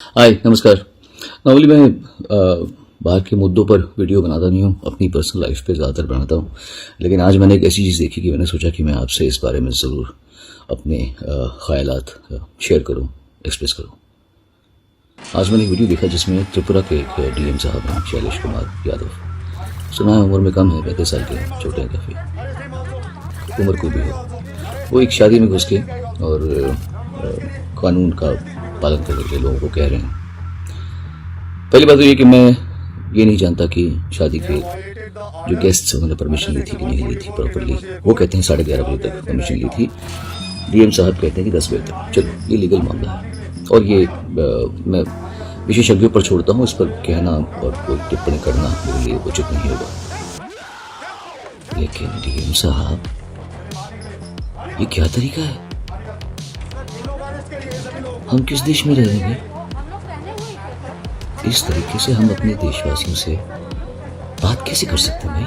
हाय नमस्कार। नॉर्मली मैं बाहर के मुद्दों पर वीडियो बनाता नहीं हूँ, अपनी पर्सनल लाइफ पे ज़्यादातर बनाता हूँ। लेकिन आज मैंने एक ऐसी चीज़ देखी कि मैंने सोचा कि मैं आपसे इस बारे में ज़रूर अपने ख़यालात शेयर करूँ, एक्सप्रेस करूँ। आज मैंने एक वीडियो देखा जिसमें त्रिपुरा के एक डीएम साहब हैं, शैलेश कुमार यादव। सुना है उम्र में कम है, 35 साल के, छोटे हैं काफ़ी, उम्र कोई भी हो। वो एक शादी में घुस के और कानून का पालन करने के लिए लोगों को कह रहे हैं। पहली बात तो ये कि मैं ये नहीं जानता कि शादी के जो गेस्ट्स उन्होंने परमिशन ली थी कि नहीं ली थी प्रॉपरली। वो कहते हैं 11:30 बजे तक परमिशन ली थी, डीएम साहब कहते हैं कि 10 बजे तक। चलो ये लीगल मामला है और ये मैं विशेषज्ञों पर छोड़ता हूँ, इस पर कहना और कोई टिप्पणी करना मेरे लिए उचित नहीं होगा। लेकिन डीएम साहब, ये क्या तरीका है? हम किस देश में रह रहे हैं? इस तरीके से हम अपने देशवासियों से बात कैसे कर सकते हैं भाई?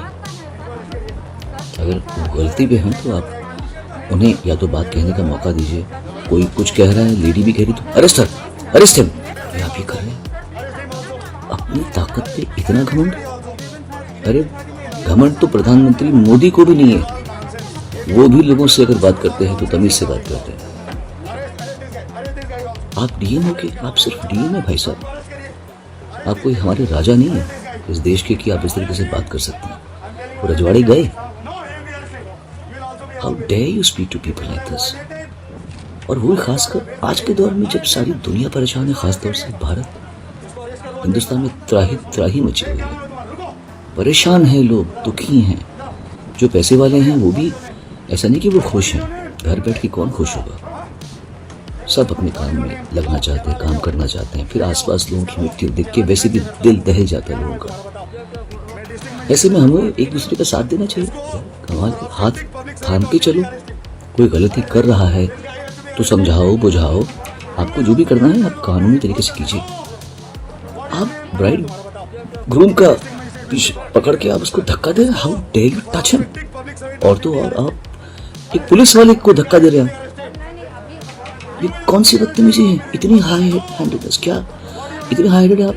अगर वो गलती पे हैं तो आप उन्हें या तो बात कहने का मौका दीजिए। कोई कुछ कह रहा है, लेडी भी कह रही, तो अरेस्ट हिम। ये आप ही कर रहे हैं अपनी ताकत पे इतना घमंड? अरे घमंड तो प्रधानमंत्री मोदी को भी नहीं है। वो भी लोगों से अगर बात करते हैं तो तमीज से बात करते हैं। आप डीएम हो के आप सिर्फ डीएम है भाई साहब। आप कोई हमारे राजा नहीं है इस देश के कि आप इस तरीके से बात कर सकते हैं। वो रजवाड़े गए। How dare you speak to people like this? और वो खासकर आज के दौर में जब सारी दुनिया परेशान है, खासतौर से भारत, हिंदुस्तान में त्राही मची हुई है। परेशान है लोग, दुखी हैं। जो पैसे वाले हैं वो भी ऐसा नहीं कि वो खुश हैं। घर बैठ के कौन खुश होगा? सब अपने काम में लगना चाहते हैं, काम करना चाहते हैं। फिर आसपास लोगों की मिट्टी देख के वैसे भी दिल दहल जाता है लोगों का। ऐसे में हमें एक दूसरे का साथ देना चाहिए। कमाल, हाथ थाम के चलो। कोई गलती कर रहा है तो समझाओ, बुझाओ। आपको जो भी करना है आप कानूनी तरीके से कीजिए। आप ब्राइड ग्रूम का पीछे पकड़ के आप उसको धक्का दे रहे, how dare you touch him? और तो और आप एक पुलिस वाले को धक्का दे रहे हैं। ये कौन सी बदतमीजी है? इतनी हाई हैंडेडनेस, क्या इतने हाई हैंडेड आप?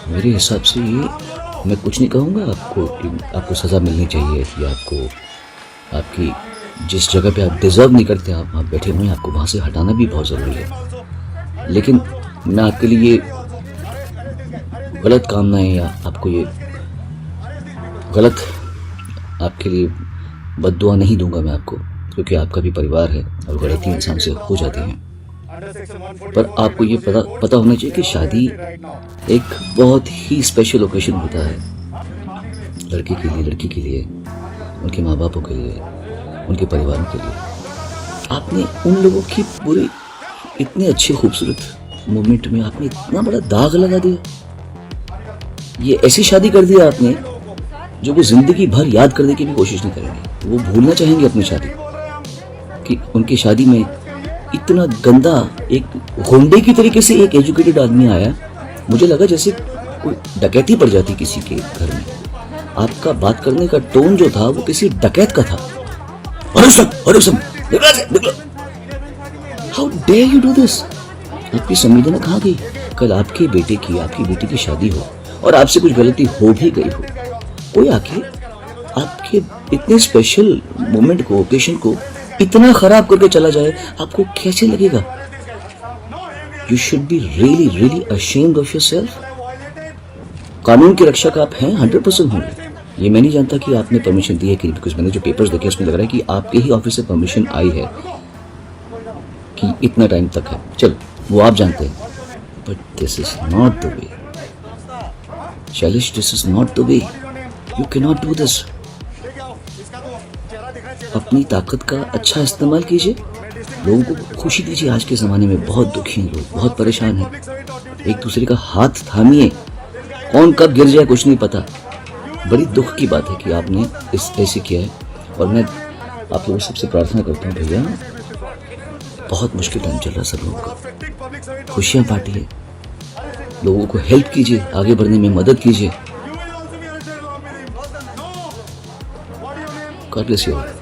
मेरे हिसाब से ये, मैं कुछ नहीं कहूँगा आपको सज़ा मिलनी चाहिए या आपकी जिस जगह पे आप डिजर्व नहीं करते आप वहाँ बैठे हुए हैं, आपको वहाँ से हटाना भी बहुत ज़रूरी है। लेकिन मैं आपके लिए गलत कामनाएं या आपको ये गलत आपके लिए बद्दुआ नहीं दूंगा मैं आपको, क्योंकि आपका भी परिवार है और गलती इंसान से हो जाती है। पर आपको ये पता होना चाहिए कि शादी एक बहुत ही स्पेशल ओकेजन होता है लड़के के लिए, लड़की के लिए, उनके माँ बापों के लिए, उनके परिवारों के लिए। आपने उन लोगों की पूरी इतने अच्छे खूबसूरत मोमेंट में आपने इतना बड़ा दाग लगा दिया। ये ऐसी शादी कर दिया आपने जो वो जिंदगी भर याद करने की भी कोशिश नहीं करेंगे। वो भूलना चाहेंगे अपनी शादी कि उनकी शादी में इतना गंदा, एक गुंडे की तरीके से एक एजुकेटेड आदमी आया। मुझे लगा जैसे कोई डकैती पड़ जाती किसी के घर में। आपका बात करने का टोन जो था वो किसी डकैत का था। How dare you do this? आपकी संवेदना कहाँ गई? कल आपकी बेटी की शादी हो और आपसे कुछ गलती हो भी गई हो, कोई आके आपके इतने स्पेशल मोमेंट को, ओकेशन को इतना खराब करके चला जाए, आपको कैसे लगेगा? You should be really really ashamed of yourself. कानून की रक्षक आप हैं, 100% होंगे। ये मैं नहीं जानता कि आपने परमिशन दी है कि, बिकॉज मैंने जो पेपर्स देखे उसमें लग रहा है कि आपके ही ऑफिस से परमिशन आई है कि इतना टाइम तक है। चलो वो आप जानते हैं, but this is not the way Shailesh, this is not the way. You can not do this. अपनी ताकत का अच्छा इस्तेमाल कीजिए, लोगों को खुशी दीजिए। आज के ज़माने में बहुत दुखी हैं लोग, बहुत परेशान हैं। एक दूसरे का हाथ थामिए। कौन कब गिर जाए कुछ नहीं पता। बड़ी दुख की बात है कि आपने ऐसे किया है। और मैं आप लोगों सबसे प्रार्थना करता हूँ भैया, बहुत मुश्किल टाइम चल रहा है सब लोगों का। खुशियाँ बांटिए, लोगों को हेल्प कीजिए, आगे बढ़ने में मदद कीजिए। God bless you.